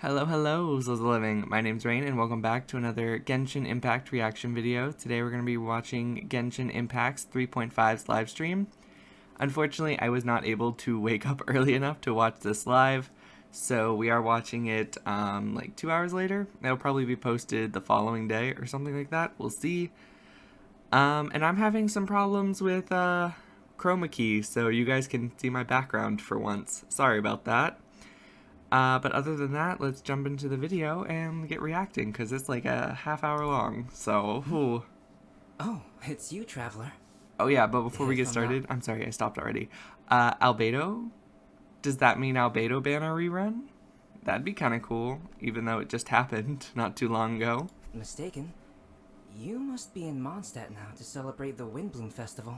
Hello, hello, Souls of Living. My name's Rain, and welcome back to another Genshin Impact reaction video. Today we're going to be watching Genshin Impact's 3.5's live stream. Unfortunately, I was not able to wake up early enough to watch this live, so we are watching it like 2 hours later. It'll probably be posted the following day or something like that. We'll see. And I'm having some problems with chroma key, so you guys can see my background for once. Sorry about that. But other than that, let's jump into the video and get reacting, because it's like a half hour long, so... Ooh. Oh, it's you, Traveler. Oh yeah, but before we get started, I'm sorry, I stopped already. Albedo? Does that mean Albedo banner rerun? That'd be kind of cool, even though it just happened not too long ago. Mistaken. You must be in Mondstadt now to celebrate the Windbloom Festival.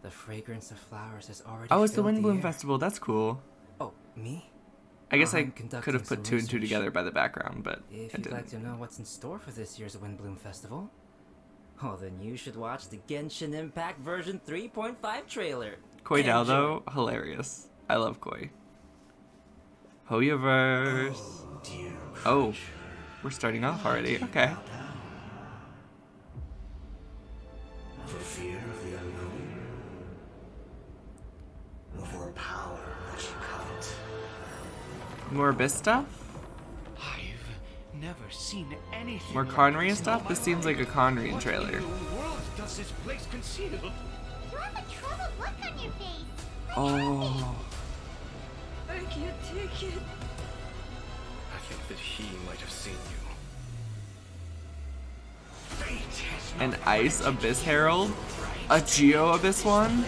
The fragrance of flowers has already Oh, it's the filled Windbloom air. Festival, that's cool. Oh, me? I guess I I'm could have conducting put some two and two research. together by the background, but If I you'd didn't. like to know what's in store for this year's Windbloom Festival, oh, then you should watch the Genshin Impact version 3.5 trailer. Koi Dao, Enjoy. though, hilarious. I love Koi. Hoyoverse. Oh, we're starting off already. Okay. For fear of the unknown, or for a power that you covet. More Abyss stuff? I've never seen anything. More like Conria this in stuff? all This my seems like a life. Conrian What trailer. in the world does this place conceal? You have a troubled look on your face. Oh, I can't take it. I think that he might have seen you. Fate has an not Ice granted Abyss you Herald? the A Geo Abyss one?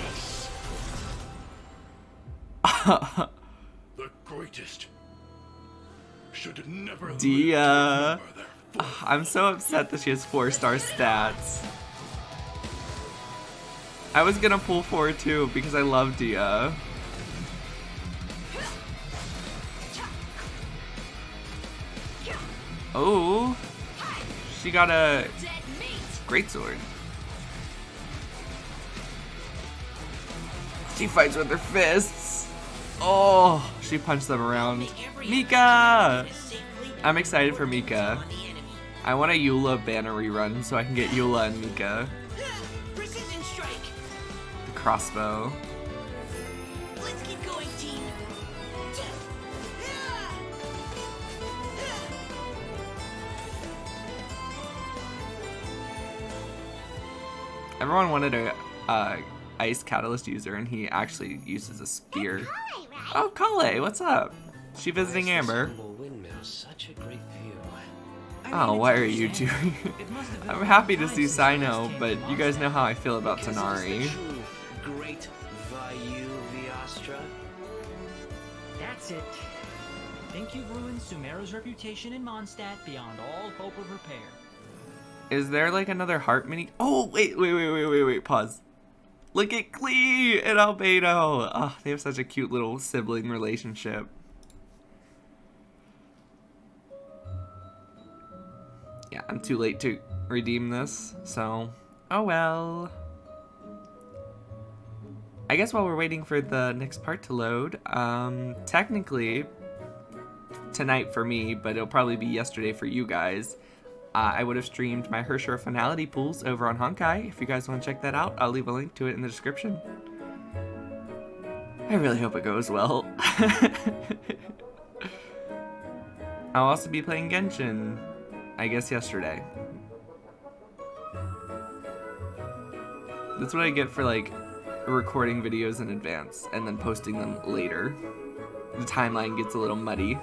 right. The greatest should never live to Dia. remember their fall. I'm so upset that she has 4-star stats. I was gonna pull 4 too because I love Dia. Oh, she got a greatsword. She fights with her fists. Oh, she punched them around. Mika! I'm excited for Mika. I want a Eula banner rerun so I can get Eula and Mika. Precision strike. The crossbow. Let's keep going, team. Everyone wanted a ice catalyst user, and he actually uses a spear. Hi, right? Oh, Kale, what's up? She visiting Amber. Windmill, such a great view. Oh, why are you doing? I'm happy to see Sino, but you guys know how I feel about Tanari. Great Vayu Viastra. That's it. Think you've ruined Sumeru's reputation in Mondstadt beyond all hope of repair. Is there like another heart mini? Oh, wait, pause. Look at Klee and Albedo. Oh, they have such a cute little sibling relationship. Yeah, I'm too late to redeem this, so oh well. I guess while we're waiting for the next part to load, technically tonight for me, but it'll probably be yesterday for you guys. I would have streamed my Hershura Finality pools over on Honkai. If you guys want to check that out, I'll leave a link to it in the description. I really hope it goes well. I'll also be playing Genshin, I guess yesterday. That's what I get for like recording videos in advance and then posting them later. The timeline gets a little muddy.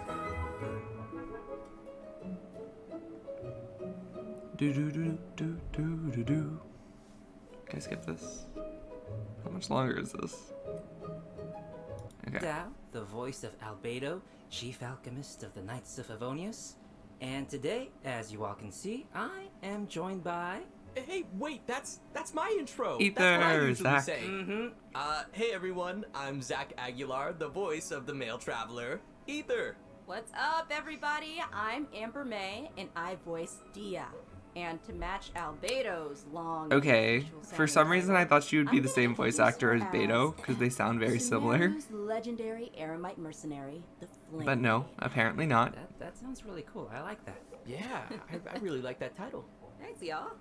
Do. Can I skip this? How much longer is this? Okay. Dao, the voice of Albedo, chief alchemist of the Knights of Favonius. And today, as you all can see, I am joined by... Hey, wait, that's my intro. Ether, That's what I usually Zach. say. Hey everyone, I'm Zach Aguilar, the voice of the male traveler, Ether. What's up, everybody? I'm Amber May, and I voice Dia. And to match Albedo's long. Okay, visual for sounding some reason I title, thought she would be I'm the gonna same voice introduce actor her as Beto, because they sound very similar. Sumeru's legendary Eremite mercenary, the Flame. But no, apparently not. That sounds really cool. I like that. Yeah, I really like that title. Thanks, y'all.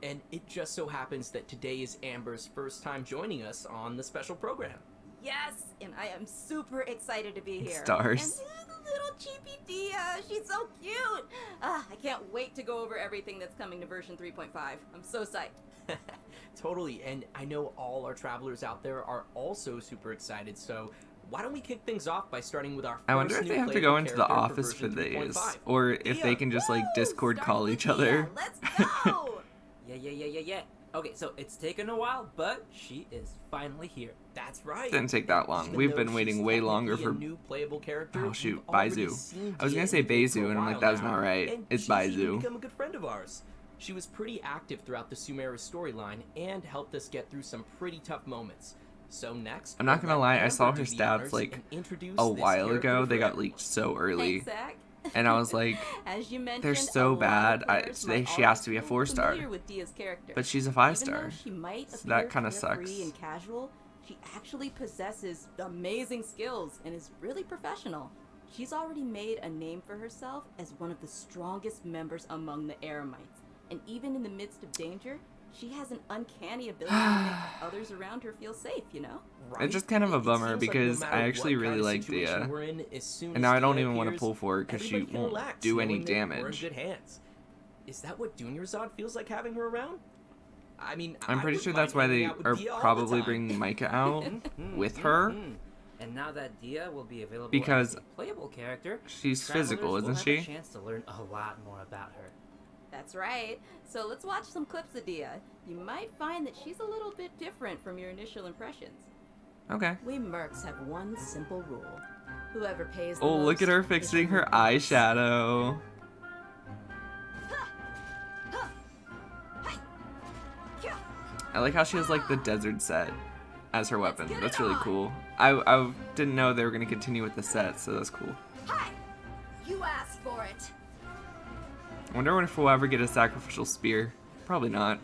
And it just so happens that today is Amber's first time joining us on the special program. Yes, and I am super excited to be here. Stars. And the little cheapy Dia, she's so cute. I can't wait to go over everything that's coming to version 3.5. I'm so psyched. Totally, and I know all our travelers out there are also super excited, so why don't we kick things off by starting with our first I wonder if new they have to playable go into the character office for version these, 3.5. or if they can just like Discord Start call with each other. Dia. Let's go. Yeah. Okay, so it's taken a while, but she is finally here. That's right. Didn't take that long. Even We've though been waiting she's way longer technically a for. new playable character, Oh shoot, we've already Baizu. seen I was Dia gonna say in the game Baizu, for a and I'm like, while that's now, not right. and It's she's even Baizu. become a good friend of ours. She was pretty active throughout the Sumeru storyline and helped us get through some pretty tough moments. So next, I'm not we'll gonna let lie, I Amber saw do her the stats honors like and introduce a this while character ago. They for got everyone. leaked so early, Thanks, Zach. and I was like, As you mentioned, they're so a lot bad. of players might She has to be a already 4-star. familiar with Dia's character. But she's a Even though 5-star. she might So that appear kinda carefree sucks. and casual, she actually possesses amazing skills and is really professional. She's already made a name for herself as one of the strongest members among the Eremites. And even in the midst of danger, she has an uncanny ability to make others around her feel safe, you know? Right? It's just kind of a It bummer seems like no because matter I actually what really kind of like situation Dia. we're in, as soon And as now I don't Dia even want to appears, pull for her because she everybody can won't relax do any knowing that We're in damage. good hands. Is that what Dunyarzad feels like having her around? I mean, I'm I pretty wouldn't sure mind that's why hanging they out with are Dia all the probably time. bringing Micah out with her. And now that Dia will be available Because as a playable character, she's travelers physical, will isn't have she? a chance to learn a lot more about her. That's right. So let's watch some clips of Dia. You might find that she's a little bit different from your initial impressions. Okay. We mercs have one simple rule. Whoever pays the Oh, most look at her is fixing who her wins. eyeshadow. I like how she has like the desert set as her weapon. get That's it really on. cool. I didn't know they were gonna continue with the set, so that's cool. Hi! You asked for it. I wonder if we'll ever get a sacrificial spear. Probably not.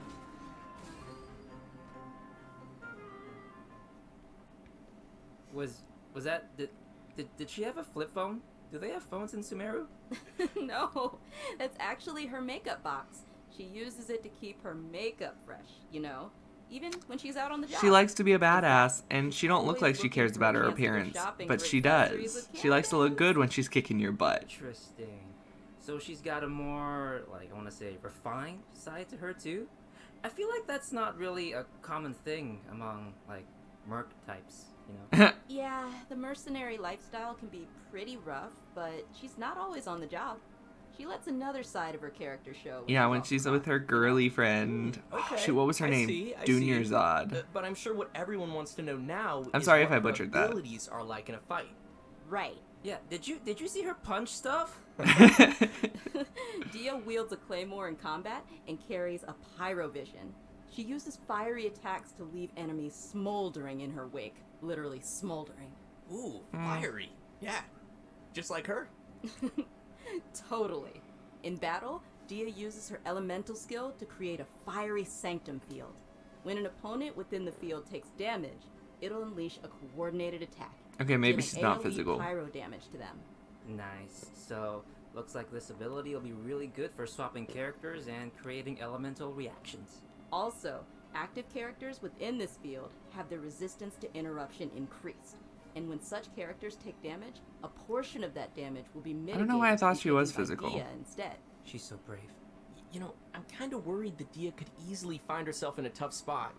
Was that did she have a flip phone? Do they have phones in Sumeru? No, that's actually her makeup box. She uses it to keep her makeup fresh, you know, even when she's out on the job. She likes to be a badass, and she don't look Always like she looking cares for a about her chance to go appearance, shopping but for she accessories does. with She likes to look candles. good when she's kicking your butt. Interesting. So she's got a more, like, I want to say, refined side to her too? I feel like that's not really a common thing among, like, merc types, you know? Yeah, the mercenary lifestyle can be pretty rough, but she's not always on the job. She lets another side of her character show. Yeah, when off she's the with clock, her you know? girly friend. Okay, Shoot, what was her I name? see, I Dunyarzad. see. But I'm sure what everyone wants to know now I'm is sorry what if I her butchered that. abilities are like in a fight. Right. Yeah, did you see her punch stuff? Dia wields a claymore in combat and carries a pyrovision. She uses fiery attacks to leave enemies smoldering in her wake. Literally smoldering. Ooh, Hmm. fiery. Yeah, just like her. Totally. In battle, Dia uses her elemental skill to create a fiery sanctum field. When an opponent within the field takes damage, it'll unleash a coordinated attack. Okay, maybe dealing she's not AoE physical. pyro damage to them. Nice. So, looks like this ability will be really good for swapping characters and creating elemental reactions. Also, active characters within this field have their resistance to interruption increased. And when such characters take damage, a portion of that damage will be mitigated. know why I to thought be she was taken by physical. Dia instead. She's so brave. You know, I'm kind of worried that Dia could easily find herself in a tough spot.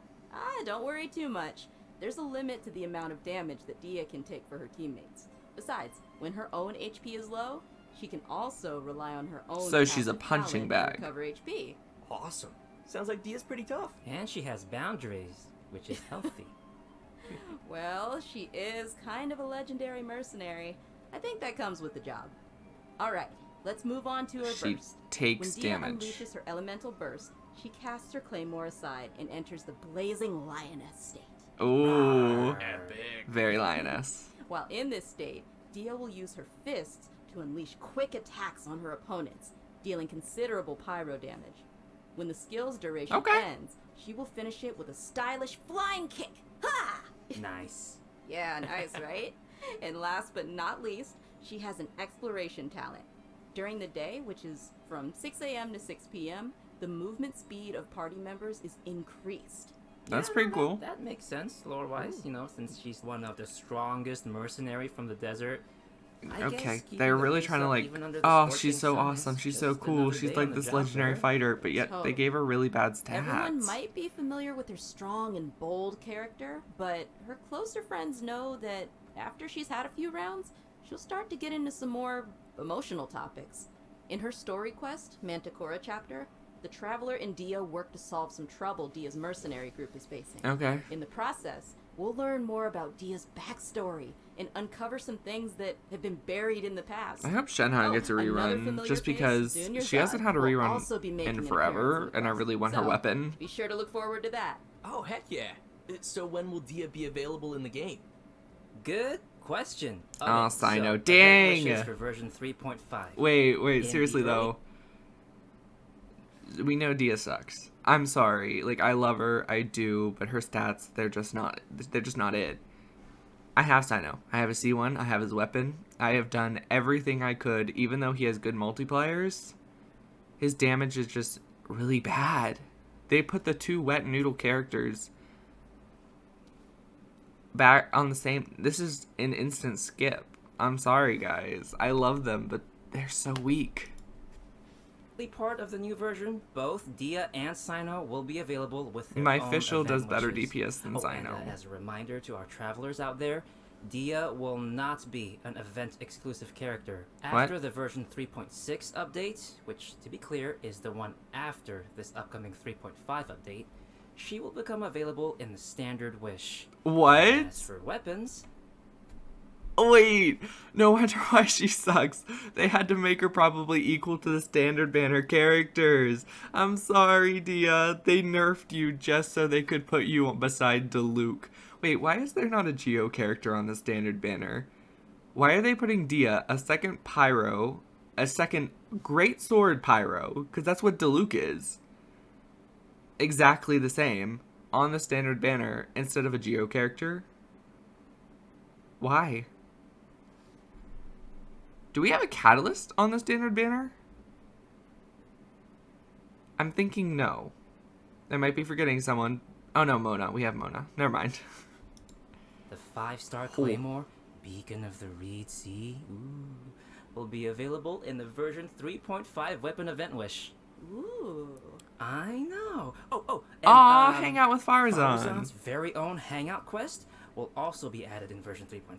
Don't worry too much. There's a limit to the amount of damage that Dia can take for her teammates. Besides, when her own HP is low, she can also rely on her own. So she's a passive punching talent to bag. recover HP. Awesome. Sounds like Dia's pretty tough. And she has boundaries, which is healthy. Well, she is kind of a legendary mercenary. I think that comes with the job. Alright, let's move on to her She burst. takes When Dia damage. unleashes her elemental burst, she casts her claymore aside and enters the blazing lioness state. Ooh, Epic. very lioness. While in this state, Dia will use her fists to unleash quick attacks on her opponents. dealing considerable pyro damage. When the skill's duration Okay. ends, she will finish it with a stylish flying kick. Ha! Nice. Yeah, nice, right? And last but not least, she has an exploration talent. During the day, which is from 6 a.m. to 6 p.m., the movement speed of party members is increased. That's Yeah, pretty no, cool. That makes sense, lore-wise, you know, since she's one of the strongest mercenary from the desert. I Okay, guess keeping they're the really pace trying to up like, even under the oh, scorching she's so sun awesome, is she's so just cool, another she's day like on the this job legendary for her. fighter, but yet they Totally. gave her really bad stats. Everyone might be familiar with her strong and bold character, but her closer friends know that after she's had a few rounds, she'll start to get into some more emotional topics. In her story quest, Manticora chapter, the Traveler and Dia work to solve some trouble Dia's mercenary group is facing. Okay. In the process, we'll learn more about Dia's backstory and uncover some things that have been buried in the past. I hope Shenhe gets a another rerun, familiar just face, because Junior she hasn't Zod had a will rerun also be making in an forever, appearance in the and I quest. really want her So, weapon. Be sure to look forward to that. Oh, heck yeah. So when will Dia be available in the game? Good question. Oh, Okay, Sino, event dang! wishes for version 3.5. Wait, In seriously the early- though. We know Dia sucks. I'm sorry, like I love her, I do, but her stats, they're just not it. I have Sino. I have a C1, I have his weapon. I have done everything I could, even though he has good multipliers. His damage is just really bad. They put the two wet noodle characters back on the same. This is an instant skip. I'm sorry, guys. I love them, but they're so weak. Part of the new version, both Dia and Sino will be available with their My own official event does better wishes. DPS than And, Sino. as a reminder to our travelers out there, Dia will not be an event-exclusive character. After the version 3.6 update, which, to be clear, is the one after this upcoming 3.5 update, she will become available in the standard wish. What? As for weapons, Wait, no wonder why she sucks. They had to make her probably equal to the standard banner characters. I'm sorry, Dia. They nerfed you just so they could put you beside Diluc. Wait, why is there not a Geo character on the standard banner? Why are they putting Dia, a second Pyro, a second Great Sword Pyro, because that's what Diluc is, exactly the same, on the standard banner instead of a Geo character? Why? Do we have a Catalyst on the standard banner? I'm thinking no. I might be forgetting someone. Oh no, Mona. We have Mona. Never mind. the 5-star Claymore, Beacon of the Reed Sea, will be available in the version 3.5 weapon event wish. Ooh. I know. Aw, hang out with Farazan. Farazan's very own Hangout quest will also be added in version 3.5.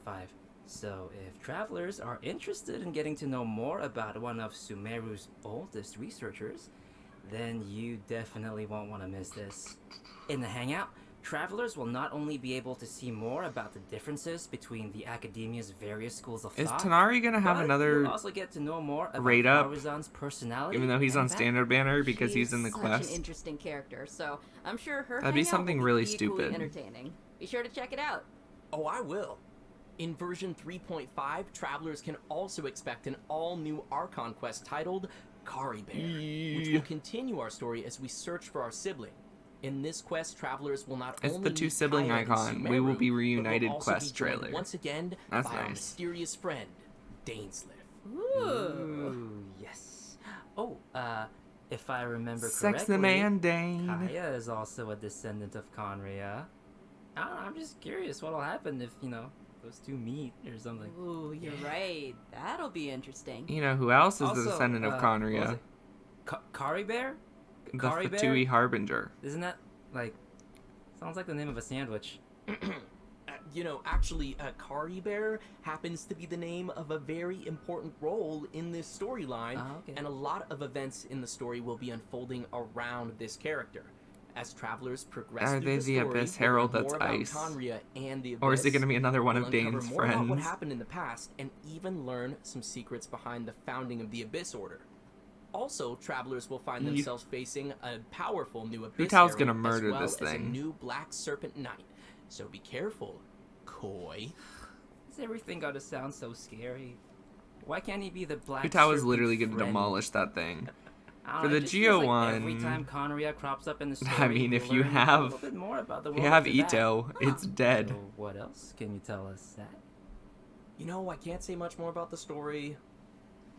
So if travelers are interested in getting to know more about one of Sumeru's oldest researchers, then you definitely won't want to miss this. In the Hangout, travelers will not only be able to see more about the differences between the academia's various schools of Is thought, Tanari gonna have but another you'll also get to know more about rate up, Farazan's personality, even though he's on and standard banner because he's She's in the such quest? an interesting character, so I'm sure her That'd be hangout something will really equally stupid. entertaining. Be sure to check it out. Oh, I will. In version 3.5, travelers can also expect an all-new Archon quest titled Kari Bear, which will continue our story as we search for our sibling. In this quest, travelers will not It's only the two meet sibling Kaya and icon. We will Sumeru, be but reunited will also quest be joined trailer. once again That's by our nice. mysterious friend, Dainsliff. Ooh. Ooh, yes. Oh, if I remember Sex correctly, the man, Dane. Kaya is also a descendant of Conria. I don't know, I'm just curious what'll happen if, those two meet or something. Ooh, you're right. That'll be interesting. You know who else is Also, the descendant of what was Conria? it? Kari Bear? The Kari Bear? Fatui Harbinger. Isn't that, sounds like the name of a sandwich. Actually, Kari Bear happens to be the name of a very important role in this storyline, Oh, okay. and a lot of events in the story will be unfolding around this character. As travelers progress Are through they the the story, Abyss we'll learn Herald that's more about ice? Conria and the Abyss. Or is it going to be another one We'll of uncover Dane's more about what friends? happened in the past, and even learn some secrets behind the founding of the Abyss Order. Also, travelers will find themselves facing a powerful new Abyss Tal's Herald, gonna murder as well this as a thing. new Black Serpent Knight. So be careful, Koi. Is everything gotta sound so scary? Why can't he be the black? Hutawa's serpent literally going to friend? demolish that thing. I don't For know, the it just feels Geo like one, every time Conria crops up in the story, I mean, we if you learn a have, little bit more about the if you world have after that. Ito, it's dead. So what else can you tell us, Zach? You know, I can't say much more about the story.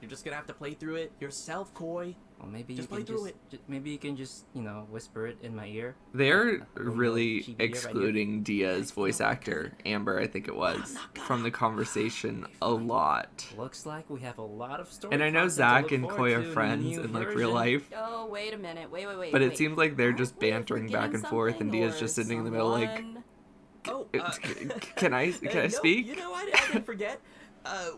You're just gonna have to play through it yourself, Koi. Well, maybe Just you play can through maybe you can just, you know, whisper it in my ear. They're A little really chibi ear right excluding Dia's voice actor, Amber, I think it was, from the conversation a lot. here. Looks like we have a lot of story. And I know content to Zach look and forward Koi to are in the friends new in like version. real life, Oh, wait a minute. Wait. but it wait. seems like they're just Aren't we bantering back forgetting and forth, and something, Dia's or just sitting in the middle like, someone? Oh, can I no, speak? You know, I didn't forget.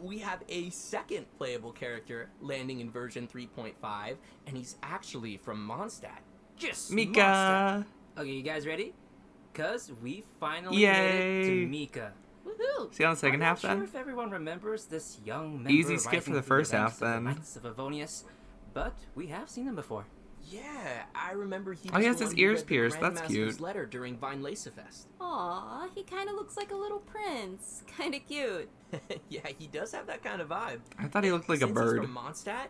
We have a second playable character landing in version 3.5, and he's actually from Mondstadt. Just Mika! Okay, you guys ready? Cause we finally Yay. made it to Mika. Woohoo! See you on the second I'm half not sure then? if everyone remembers this young member Easy skip rising for the through first ranks half, of the then. Knights of Avonius, but we have seen him before. Yeah, I remember he Oh, was he has the his one who ears read the pierced, that's Grandmaster's cute. letter during Vine Lacefest. Aw, he kind of looks like a little prince. Kind of cute. Yeah, he does have that kind of vibe. I thought he looked like a Since bird. He's from Mondstadt, I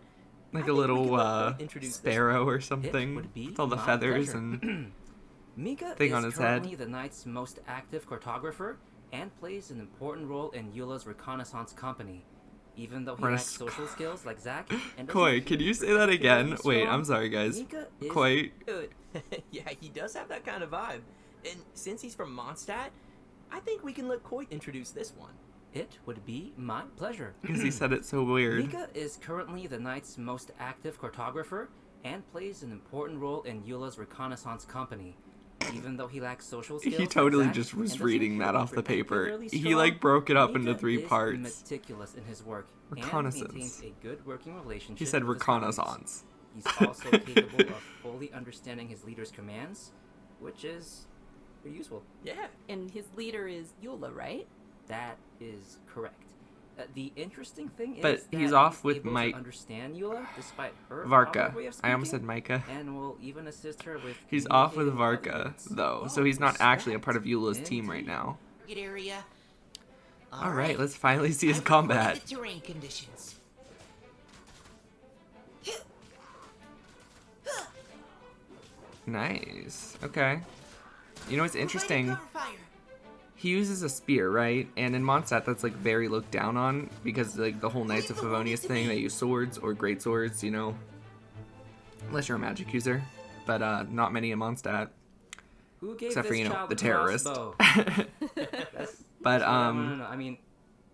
Like think a we little can let Koi introduce this sparrow or It something, would be with all the my feathers pleasure. and... Mika thing is on his head. currently the Knight's most active cartographer and plays an important role in Eula's reconnaissance company. Even though he lacks social skills like Zack and Koi, doesn't can you appear say that again? particularly Wait, strong, I'm sorry guys. Mika is Koi, Dude. Yeah, he does have that kind of vibe. And since he's from Mondstadt, I think we can let Koi introduce this one. It would be my pleasure. because he said it so weird. Mika is currently the Knight's most active cartographer and plays an important role in Eula's reconnaissance company. Even though he lacks social skills, He like totally Zack, just and was doesn't reading appear that to be off the paper. particularly He strong, like broke it up into Mika 3 is parts. meticulous in his work Reconnaissance. and maintains a good working relationship. He said with his colleagues. reconnaissance. He's also capable of fully understanding his leader's commands, which is pretty useful. Yeah. And his leader is Eula, right? That is correct. The interesting thing But is he's that off he's with able Mike- to understand Eula despite her Varka. outward way of I almost speaking, said Micah. and will even assist her with. He's off with communicating with Varka, others. though, so he's not actually a part of Eula's team right Indeed. now. Target area. Alright, let's finally see his I've recorded combat. the terrain conditions. Nice. Okay. You know what's interesting? Cover fire. He uses a spear, right? And in Mondstadt, that's like very looked down on because like the whole Knights of Favonius thing, they use swords or great swords, you know, unless you're a magic user. But not many in Mondstadt, Who gave except for this you know child the a terrorist. crossbow? That's- But no.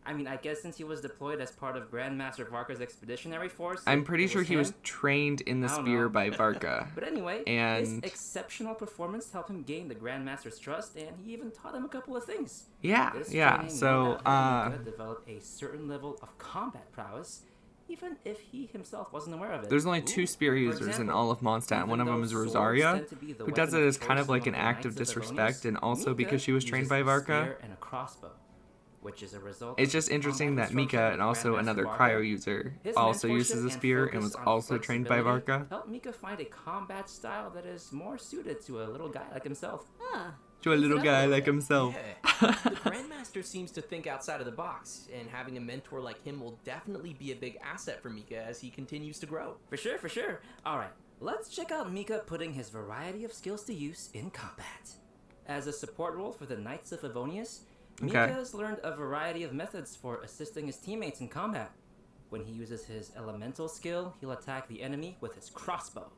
I mean, I guess since he was deployed as part of Grandmaster Varka's expeditionary force, I'm pretty it sure he was him. trained in the I don't spear know. by Varka. But anyway, And- his exceptional performance helped him gain the Grandmaster's trust, and he even taught him a couple of things. Yeah, This yeah. training So, no doubt helped Mika develop a certain level of combat prowess, even if he himself wasn't aware of it. there's only 2 spear For users in example, all of Mondstadt. even One of them though is swords Rosaria, tend to be the who does weapon it of as kind of choice like an among the act of Knights of disrespect, Avonius, and also Mika because she was trained uses by a Varka. spear and a crossbow, which is a result It's of just interesting combat that Mika instruction and also Grandmaster another Varka. cryo user His also mentorship uses a and spear and focus was on also trained by flexibility Varka. helped Mika find a combat style that is more suited to a little guy like himself. Huh. To a little up a guy little like bit. himself. Yeah. The Grandmaster seems to think outside of the box, and having a mentor like him will definitely be a big asset for Mika as he continues to grow. For sure. Alright, let's check out Mika putting his variety of skills to use in combat. As a support role for the Knights of Avonius, Mika Okay. has learned a variety of methods for assisting his teammates in combat. When he uses his elemental skill, he'll attack the enemy with his crossbow,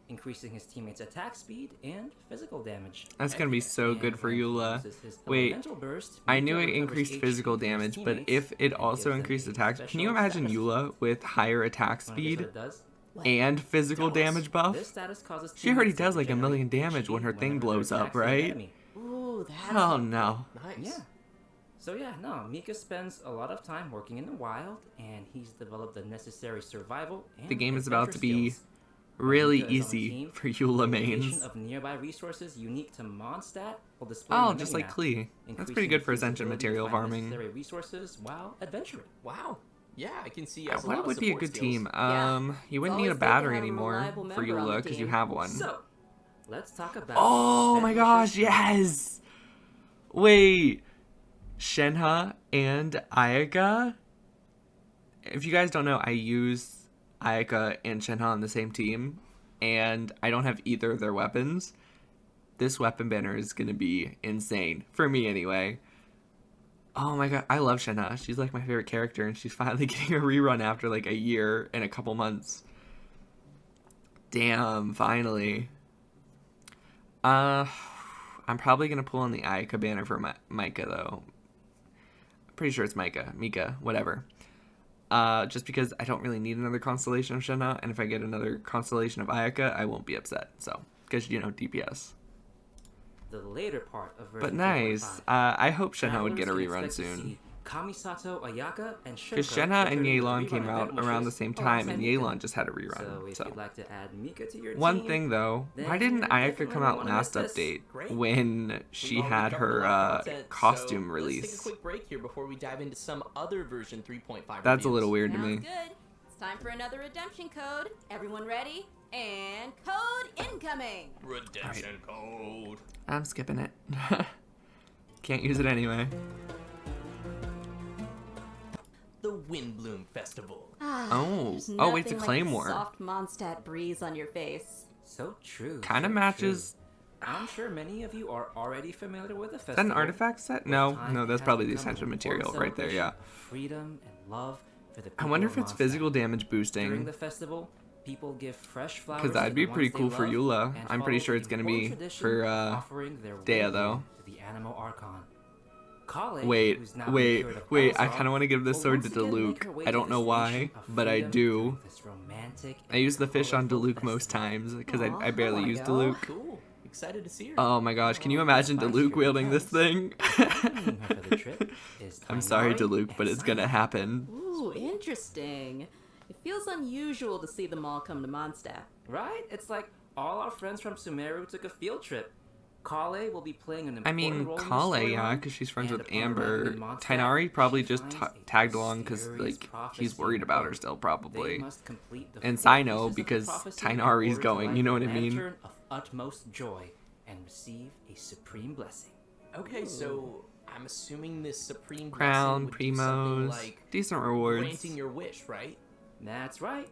increasing his teammates' attack speed and physical damage. That's gonna be so And good for when he Eula. uses his Wait, elemental burst, I knew Mika it recovers increased HP physical from his damage, but teammates if it and also gives them increased a attack, can you special imagine status. Eula with higher attack Wanna guess what speed it does? and physical damage buff? This status causes She already teammates to does like a regenerate million damage when her HP thing whenever blows they're up, attacking an right? enemy. Ooh, that's Oh no. Nice. Yeah. So yeah, no, Mika spends a lot of time working in the wild, and he's developed the necessary survival and The game is about adventure to be skills. really Mika is on a easy team, for the Eula location mains. of nearby resources unique to Mondstadt will display Oh, on the just like minimap, Klee. That's increasing pretty good for his Ascension ability to material find farming. necessary resources while adventuring. Wow. Yeah, I can see. As a lot What of would be a support good skills. team? Yeah. You It's wouldn't need a always good to battery have a anymore reliable for member on the Eula because you team. have one. So, let's talk about. Oh my Adventure gosh, Stream. yes! Wait, Shenhe and Ayaga? if you guys don't know, I use Ayaka and Shenhe on the same team, and I don't have either of their weapons. This weapon banner is going to be insane. For me, anyway. Oh my god, I love Shenhe. She's like my favorite character, and she's finally getting a rerun after like a year and a couple months. Damn, finally. I'm probably going to pull in the Ayaka banner for Micah, though. I'm pretty sure it's Mika, whatever. Just because I don't really need another constellation of Shenhe, and if I get another constellation of Ayaka, I won't be upset. So, because, you know, DPS. The later part of version But nice. 3.5. I hope Shenhe would get a Travelers can rerun expect to soon. see Kamisato, Ayaka, and Because Shirka Shenhe and returning to the Yelan rerun came event out wishes around the same time, alongside and Mika. Yelan just had a So rerun. if So, you'd like to add Mika to your one team, thing though, why then didn't you Ayaka definitely come out wanna last miss this. update Great. when she We've already had covered a her lot of content, costume so release? Let's take a quick break here before we dive into some other version 3.5 That's a reviews. little weird to Sounds me. good. It's time for another redemption code. Everyone ready? And code incoming. Redemption code. I'm skipping it. Can't use it anyway. The Windbloom Festival. Oh, There's oh, wait, it's a nothing like Claymore. the soft Mondstadt breeze on your face. So true. Kind of so matches. true. I'm sure many of you are already familiar with the Is that festival. an artifact set? With No, time, no, it that's has probably the become an essential important material right there, yeah. celebration of freedom and love for the I people wonder of if it's Mondstadt. physical damage During boosting. the festival, people give fresh flowers Because that'd to be the pretty ones they cool for love Eula. and I'm pretty follow sure the it's going to important be tradition for of offering their Dea, Windbloom though. to the Anemo Archon. Kale, Wait, who's now been wait, cured of wait, I Elzar, kind of want to give this will sword to once again make Diluc. her way I to don't know this why, nation of but I freedom do. during this romantic I use the and fish on colorful Diluc most festival. times because I Aw, barely there we use go. Diluc. Cool. Excited to see her. Oh my gosh, can you imagine Despite Diluc your wielding this thing? Accompanying her for the trip is I'm sorry, Tainari Diluc, and but it's gonna Simon. happen. Ooh, interesting. It feels unusual to see them all come to Mondstadt. Right? It's like all our friends from Sumeru took a field trip. Kale will be playing an I important mean, role in the Kale, yeah, storyline, because she's friends and with upon Amber. arriving in Mondstadt, Tainari probably she just finds a tagged along because, mysterious like, prophecy he's worried in about the her book. still, They probably. must complete the And four Sino, pieces of the because prophecy in Tainari's order to going, light you know the what I mean? lantern of utmost joy and receive a supreme blessing. Okay, so I'm assuming this supreme Crown, blessing would do something primos, like decent rewards. granting your wish, right? That's right.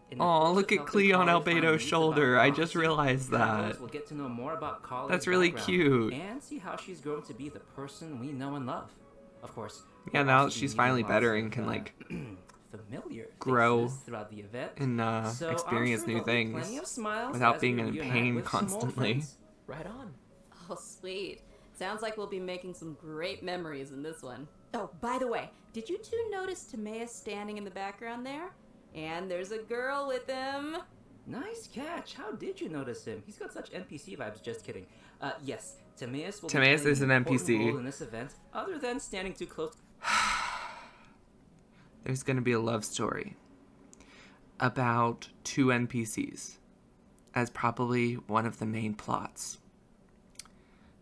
In the Aw, course look of at helping Clee on Kale find Albedo's news shoulder. about I just prophecy, realized travelers that. will get to know more about Kale's That's really background cute. and see how she's grown to be the person we know and love. Of course. Yeah, we'll now also that be she's meeting finally lots better of, and can, like, familiar grow faces throughout the event. and So experience I'm sure new there'll be plenty things of smiles without as we being in reunite pain with some old constantly. friends. Right on. Oh, sweet. Sounds like we'll be making some great memories in this one. Oh, by the way, did you two notice Timaeus standing in the background there? And there's a girl with him. Nice catch. How did you notice him? He's got such NPC vibes. Just kidding. Yes, Timaeus will Timaeus be playing is an important NPC. role in this event, other than standing too close. There's gonna be a love story about two NPCs as probably one of the main plots.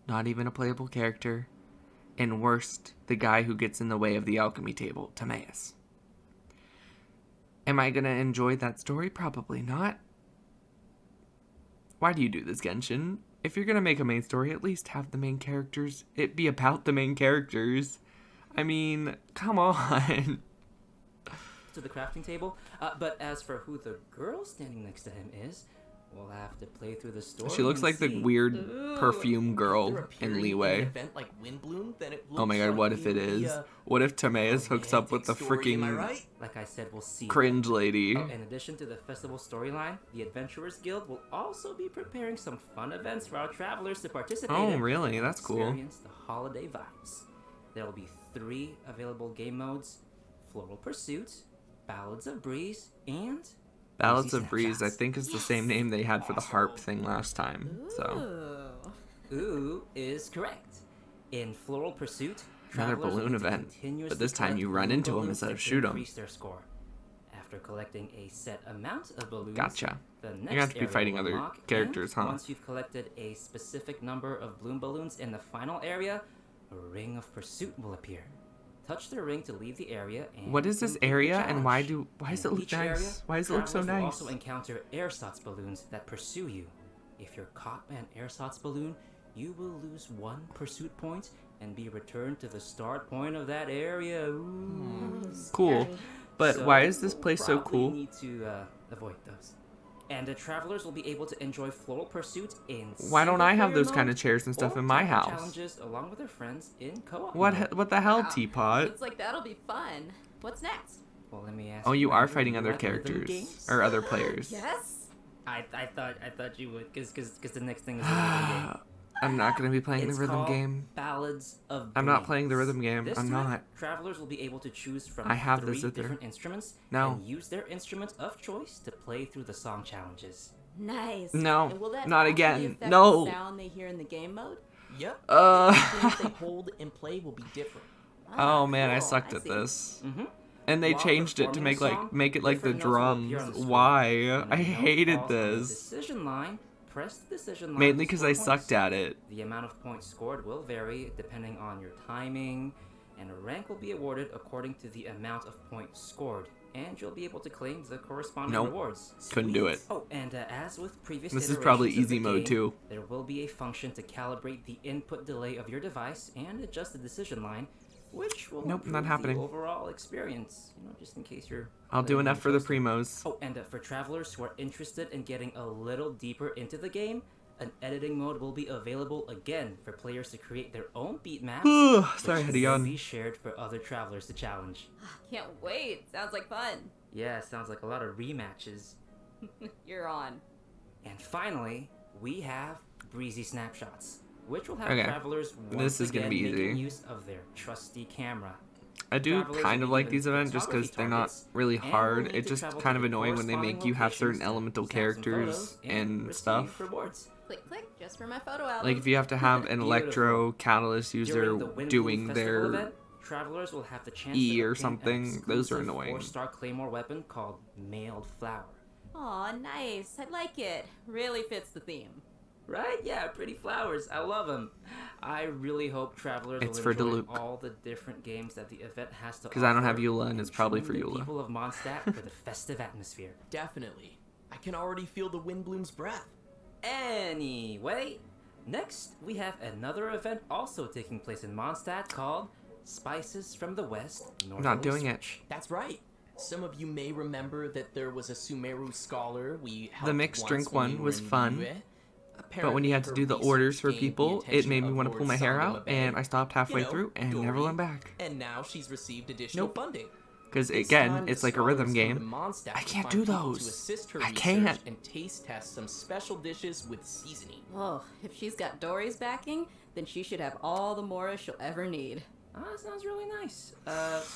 Not even a playable character, and worst, the guy who gets in the way of the alchemy table, Timaeus. Am I gonna enjoy that story? Probably not. Why do you do this, Genshin? If you're gonna make a main story, at least have the main characters. It be about the main characters. I mean, come on. To the crafting table. But as for who the girl standing next to him is, we'll have to play through the story. She looks and like the see. weird Ooh. perfume If they're girl appearing in in an Leeway. event like Windbloom, then it Oh my looks god, like what if it it'll be is? a What if Timaeus hooks up with the romantic story, am I freaking right? Like I said, we'll see. cringe lady? Oh, in addition to the festival storyline, the Adventurers Guild will also be preparing some fun events for our travelers to participate in. Oh, really? and That's cool. Experience the holiday vibes. There will be 3 available game modes: Floral Pursuit, Ballads of Breeze, and Ballads Easy of Breeze, I Snapshots. think, is the same name they had for the harp thing last time. So, Ooh. Ooh is correct. In Floral Pursuit, Another travelers balloon need to event, continuously but this time you collect run balloon into 'em balloons instead of to shoot 'em. increase their score. After collecting a set amount of balloons, Gotcha. the next gonna have to be area fighting will other unlock, characters, and huh? Once you've collected a specific number of bloom balloons in the final area, a ring of pursuit will appear. Touch the ring to leave the area. And what is this complete the area, and why challenge. does In it look each area, nice? Why does it look so travelers will nice? also encounter ersatz balloons that pursue you. If you're caught by an ersatz balloon, you will lose 1 pursuit point and be returned to the start point of that area. Ooh. Cool. But why is this place so probably cool? Need to avoid those. And the travelers will be able to enjoy floral pursuits in Why don't I have single-player those kind of mode chairs and stuff or in my tackle house? challenges along with their friends in co-op What mode. what the hell, Wow. Teapot? Looks like that'll be fun. What's next? Well, let me ask Oh, you are Amanda, fighting do other like rhythm characters games? or other players. Yes? I thought you would, cause the next thing is the rhythm game. I'm not gonna be playing It's the rhythm called game. Ballads of I'm not Brains. playing the rhythm game. This I'm time, not. travelers will be able to choose from I have the 3 zither. different instruments No. and use their instruments of choice to play through the song challenges. Nice. No, And will that not actually again. affect No. the sound they hear in the game mode? Yep. The instruments they hold and play will be different. Oh man, I cool. sucked at see. this. Mm-hmm. And they While changed it to performing a make song, make it like the different notes will appear on drums. the screen. Why? When a I note hated falls on the this. decision line, press the decision line. Mainly to because score I points. sucked at it. The amount of points scored will vary depending on your timing, and a rank will be awarded according to the amount of points scored, and you'll be able to claim the corresponding Nope. rewards. Couldn't do it. Oh, and as with previous This is probably iterations of the easy mode game, too. there will be a function to calibrate the input delay of your device and adjust the decision line, which will Nope, not improve happening. the overall experience. You know, just in case you're. I'll do playing enough on for the toaster. primos. Oh, and for travelers who are interested in getting a little deeper into the game, an editing mode will be available again for players to create their own beat maps. Sorry, I had which to will yawn. be shared for other travelers to challenge. Can't wait. Sounds like fun. Yeah, sounds like a lot of rematches. You're on. And finally, we have breezy snapshots, which will have Okay. travelers This once is gonna again be making easy. use of their trusty camera. I do Travelers kind will of be like given these events just because photography they're not targets really and will hard. need It's to just travel kind to of the annoying when they corresponding make you have certain locations to elemental snap some characters photos and receive stuff. rewards. Click, click, just for my photo album. Like if you have to have an Beautiful. electro catalyst user During the Wind doing Bloom their Festival event, travelers will have the chance E to or obtain something. An Those are exclusive annoying. 4-star claymore weapon called Mailed Flower. Aw, nice. I like it. Really fits the theme. Right? Yeah, pretty flowers. I love them. I really hope travelers It's will for enjoy Diluc. all the different games that the event has to offer. 'Cause I don't have Eula, and and it's probably join for the Eula. people of Mondstadt for the festive atmosphere. Definitely. I can already feel the wind bloom's breath. Anyway, next we have another event also taking place in Mondstadt called Spices from the West. Not doing it. Search. That's right. Some of you may remember that there was a Sumeru scholar we helped The mixed once drink when we one were was in fun, Niue. But when you had to do the orders for Apparently, her people, research it gained the made me attention want of to pull my Lord hair Sangama out, Bay. and I stopped halfway You know, through and never Dory, went back. And now she's received additional Nope. funding. Because This again, time, it's the like a rhythm scholars come to game. Mondstadt I to can't find do people those. To assist her I research can't. and taste test some special dishes with seasoning. Oh, if she's got Dory's backing, then she should have all the Mora she'll ever need. That sounds really nice.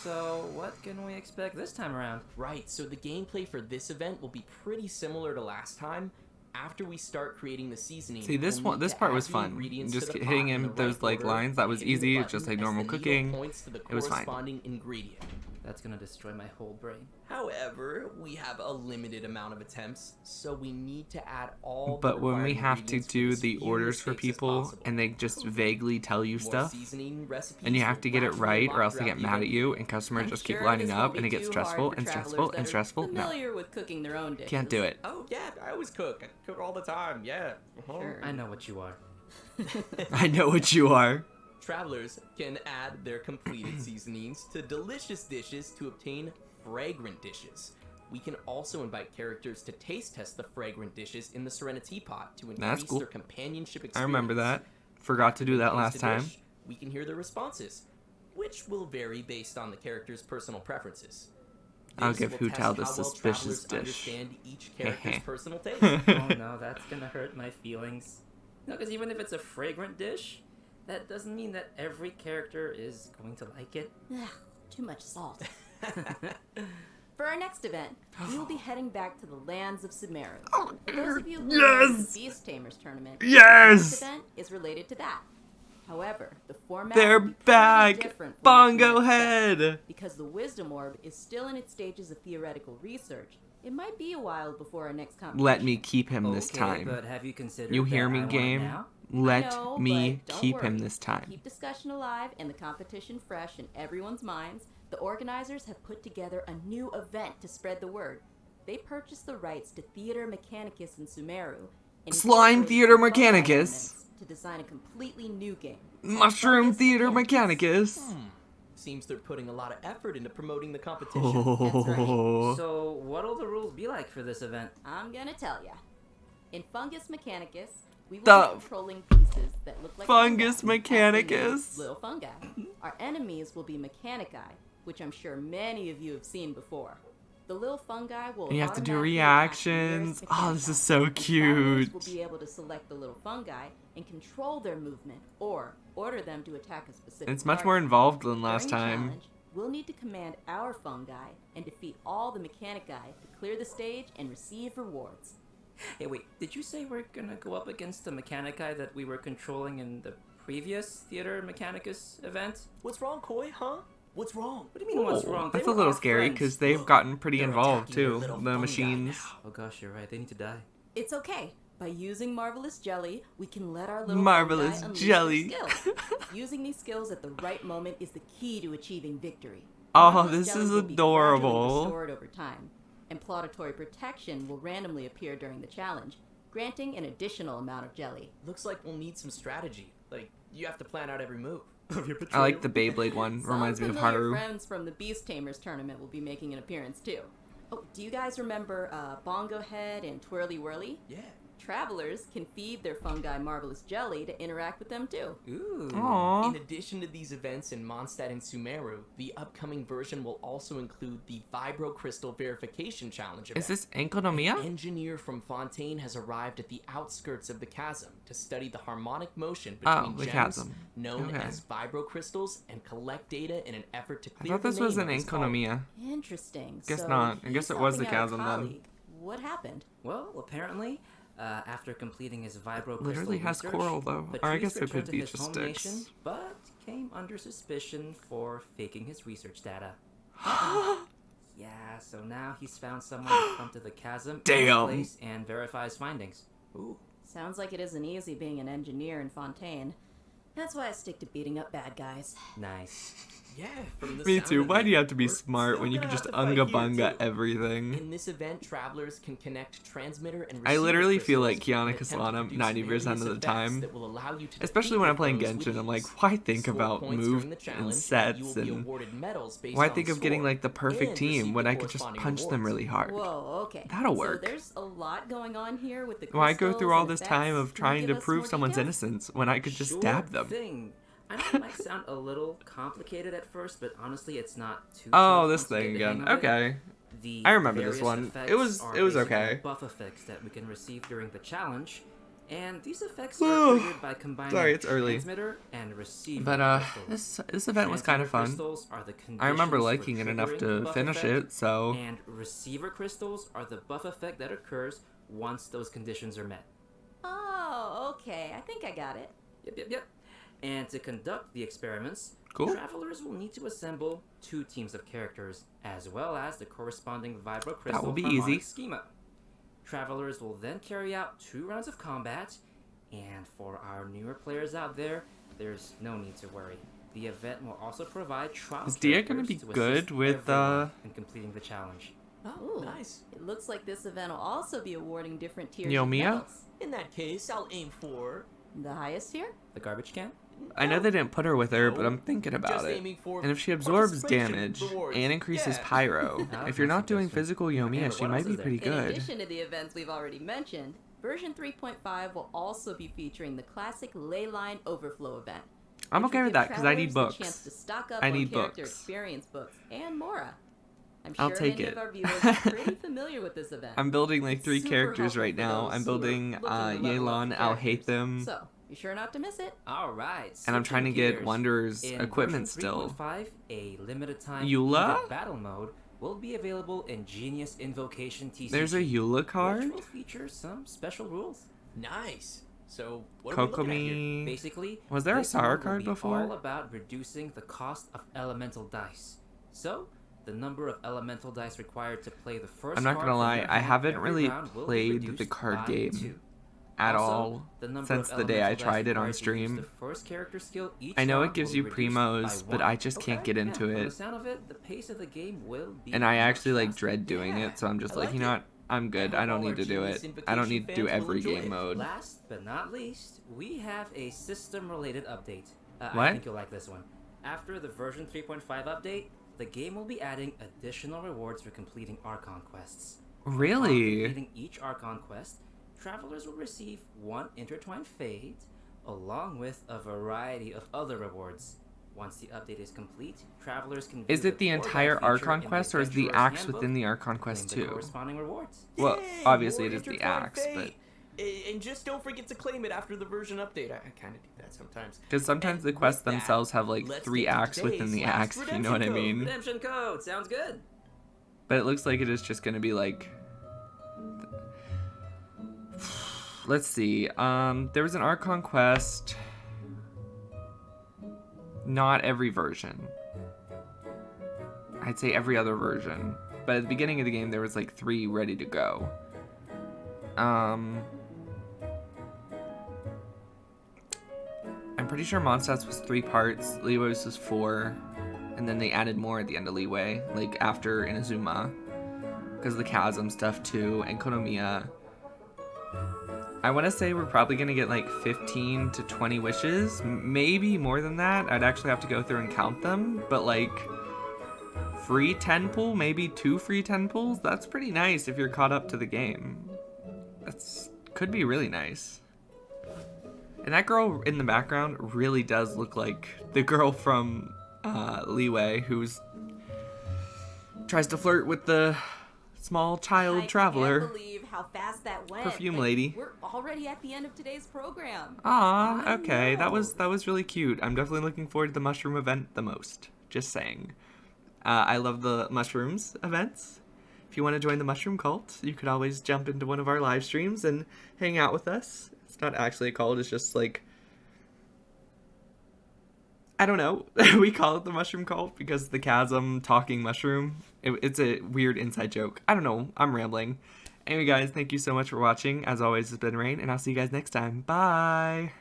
So what can we expect this time around? Right, so the gameplay for this event will be pretty similar to last time. After we start creating the seasoning, See, this we'll one, need this to part add was the fun. ingredients Just to the hitting pot in him the those right like order, lines, that was hitting the easy. It's just button like as normal the needle cooking. points to the It was fine. corresponding ingredient. That's gonna destroy my whole brain. However, we have a limited amount of attempts, so we need to add all the But when we required have to ingredients for do as the few orders for mistakes as people possible. and they just vaguely tell you More stuff, seasoning recipes and you have will to get it gradually right unlock or else they throughout get the mad at event. you and customers I'm just keep sure lining this up won't and it be gets too stressful hard for and travelers stressful that and are stressful. No, Familiar with cooking their own dishes. can't do it. Oh yeah, I always cook. I cook all the time. Yeah. Sure. I know what you are. I know what you are. Travelers can add their completed seasonings to delicious dishes to obtain fragrant dishes. We can also invite characters to taste test the fragrant dishes in the Serenity Pot to That's increase cool. their companionship experience. I remember that. Forgot to do that Taste last a time. dish, we can hear their responses, which will vary based on the character's personal preferences. I'll This give will Hu test Tao the how well suspicious travelers dish. understand each character's personal taste. Oh no, that's gonna hurt my feelings. No, because even if it's a fragrant dish, that doesn't mean that every character is going to like it. Ugh, too much salt. For our next event, we will be heading back to the lands of Sumeru. For those of you who know the Beast Tamers tournament, Yes! this event is related to that. However, the format They're will be pretty back! different from what you Bongo might expect. head! Because the Wisdom Orb is still in its stages of theoretical research, it might be a while before our next competition. Let me keep him this Okay, time. but have you considered You that hear I me, want it game? now? Let I know, me but don't keep him worry. this time. Keep discussion alive and the competition fresh in everyone's minds. The organizers have put together a new event to spread the word. They purchased the rights to Theater Mechanicus in Sumeru. And Slime incorporated Theater some fun Mechanicus? elements to design a completely new game. Mushroom Focus Theater and peace. Mechanicus. Seems they're putting a lot of effort into promoting the competition. Oh. So, what'll the rules be like for this event? I'm gonna tell ya. In Fungus Mechanicus, we will The be controlling pieces that look like Fungus fungi, acting Mechanicus. as little fungi. Our enemies will be Mechanici, which I'm sure many of you have seen before. The little fungi will And you have to do automatically attack the reactions. nearest Oh, this Mechanici, is so and cute. travelers will be able to select the little fungi and control their movement, or order them to attack a specific It's much target. more involved than last During the time. challenge, we'll need to command our fungi and defeat all the Mechanici to clear the stage and receive rewards. Hey, wait, did you say we're gonna go up against the Mechanici that we were controlling in the previous Theater Mechanicus event? What's wrong, Koi, huh? What's wrong? What do you mean, what's Oh, wrong? that's They a were little our scary friends. because they've Look, gotten pretty they're involved attacking your too. little The fungi machines. now. Oh gosh, you're right, they need to die. It's okay. By using Marvelous Jelly, we can let our little Marvelous fungi unleash Jelly. their skills. Using these skills at the right moment is the key to achieving victory. Oh, Marvelous this Jelly is will be adorable. gradually restored over time, and Plauditory Protection will randomly appear during the challenge, granting an additional amount of jelly. Looks like we'll need some strategy. Like, you have to plan out every move. I like the Beyblade one. Some Reminds me of familiar Haru. friends from the Beast Tamers tournament will be making an appearance too. Oh, do you guys remember Bongo Head and Twirly Whirly? Yeah. Travelers can feed their fungi Marvelous Jelly to interact with them too. Ooh. Aww. In addition to these events in Mondstadt and Sumeru, the upcoming version will also include the Vibro Crystal Verification Challenge event. Is this Enkonomiya? An engineer from Fontaine has arrived at the outskirts of the chasm to study the harmonic motion between the gems chasm. known Okay. as vibro crystals and collect data in an effort to I clear thought this the was name an of his colleague. Enkonomiya. Interesting. Guess so not. I he's guess it was the helping out a chasm then. colleague. What happened? Well, apparently, after completing his vibro crystal Literally has research, coral, though. Patrice Or I guess it returned could to be his just home sticks. nation, but came under suspicion for faking his research data. Yeah, so now he's found someone to come to the chasm in Damn. his place and verify his findings. Ooh. Sounds like it isn't easy being an engineer in Fontaine. That's why I stick to beating up bad guys. Nice. Yeah, from the Me sound too. of Why it, do you have to be we're smart still when you gonna can just have to fight unga here, bunga too. everything? In this event, travelers can connect transmitter and I receiver literally feel crystals like Kiana and attempt to Kasana produce 90% of the various time. effects that will allow you to Especially defeat when your I'm playing foes with Genshin, I'm like, ease. why think Score about points move during the and challenge, sets you will be and awarded medals based why on think the of getting score like the perfect and team receive when the I could just corresponding punch them rewards. really hard? Whoa, okay. That'll work. So there's a lot going on here with the Why go through crystals all and this effects. time of Can you trying to give us prove more someone's details? innocence when I could just Sure stab them? Thing. I know it might sound a little complicated at first, but honestly, it's not too. Oh, tough this once you get thing the hang again. of it. Okay. The I remember this various one. effects It was are okay. basically buff effects that we can receive during the challenge, and these effects Oh, are triggered by combining sorry, it's early. transmitter and receiver. But crystals. this event was kind of fun. Transmitter crystals are the I remember conditions liking for it enough triggering to the buff finish effect, it, so And receiver crystals are the buff effect that occurs once those conditions are met. Oh, okay. I think I got it. Yep. And to conduct the experiments, Cool. travelers will need to assemble 2 teams of characters, as well as the corresponding vibro crystal will be harmonic easy. schema. Travelers will then carry out 2 rounds of combat, and for our newer players out there, there's no need to worry. The event will also provide trial Is Dia gonna characters be to assist good with, everyone in completing the challenge. Oh, Ooh. nice. It looks like this event will also be awarding different tiers Yomiya? of medals. In that case, I'll aim for... The highest tier? The garbage can? I know they didn't put her with her, but No, I'm thinking about just it. aiming for And if she absorbs participation damage rewards. and increases Yeah. pyro, if you're not doing Suggestion. physical Okay, Yomiya, but she what might else be is there? pretty In good. addition to the events we've already mentioned, version 3.5 will also be featuring the classic Leyline Overflow event. I'm which okay will with give that because I need travelers the chance books. to stock up I on need character books. experience books and more. I'm I'll sure take many it. of our viewers are pretty familiar with this event. I'm building like 3 Super characters helpful right for now. those I'm who are building looking to level up Yelan, I'll hate characters. them, So, be sure not to miss it. Alright. and I'm trying to get gears. Wanderer's In equipment version still. 3.5, a limited time Eula? even battle mode will be available in Genius Invocation TCG. There's a Eula which card? will feature some special rules. Nice. So, what are we looking at here? Kokomi. Basically, Was there a this Sara mode will card be before? all about reducing the cost of elemental dice. So, the number of elemental dice required to play the first I'm not card gonna from lie, your I hand haven't every really round will be played the reduced card by game 2. at Also, all the number since of the day I elemental tried dice it on required to use stream. the first character skill each I know it round gives will you be reduced by primos, but 1. I just can't get Yeah, into from the it. sound of it, the pace of the game will be And I much actually like faster. dread doing Yeah, it, so I'm just I like, like you know it. what? I'm good. I hope don't all need our to do Genius it. I don't Invocation need to do fans will every enjoy game it. mode. Last but not least, we have a system-related update. I What? think you'll like this one. After the version 3.5 update, the game will be adding additional rewards for completing Archon quests. Upon Really? completing each Archon quest, travelers will receive one intertwined fate, along with a variety of other rewards. Once the update is complete, travelers can view Is it the core guide entire feature Archon in the quest, or is the Adventurer's axe Handbook within the Archon to claim quest the too? corresponding rewards. Well, Yay, obviously more it is the intertwined axe, but fate. And just don't forget to claim it after the version update. I kind of do that sometimes. because sometimes And the quests with that, themselves have like let's 3 get to acts within the today's last axe, if you know what I redemption code. mean. Redemption code sounds good. But it looks like it is just going to be like, let's see. There was an Archon quest. Not every version. I'd say every other version. But at the beginning of the game, there was like 3 ready to go. I'm pretty sure Mondstadt's was 3 parts. Leeway's was 4. And then they added more at the end of Leeway, like after Inazuma. Because of the chasm stuff too, and Konomiya. I want to say we're probably going to get like 15 to 20 wishes. Maybe more than that. I'd actually have to go through and count them. But like, free 10 pull, maybe 2 free 10 pulls? That's pretty nice if you're caught up to the game. That's could be really nice. And that girl in the background really does look like the girl from Leeway, who's tries to flirt with the small child traveler. I can't believe how fast that went. Perfume lady. We're already at the end of today's program. Aw, I okay, that know. was really cute. I'm definitely looking forward to the mushroom event the most. Just saying. I love the mushrooms events. If you want to join the mushroom cult, you could always jump into one of our live streams and hang out with us. It's not actually a cult, it's just like, I don't know. We call it the mushroom cult because the chasm talking mushroom. It's a weird inside joke. I don't know. I'm rambling. Anyway, guys, thank you so much for watching. As always, it's been Rain, and I'll see you guys next time. Bye!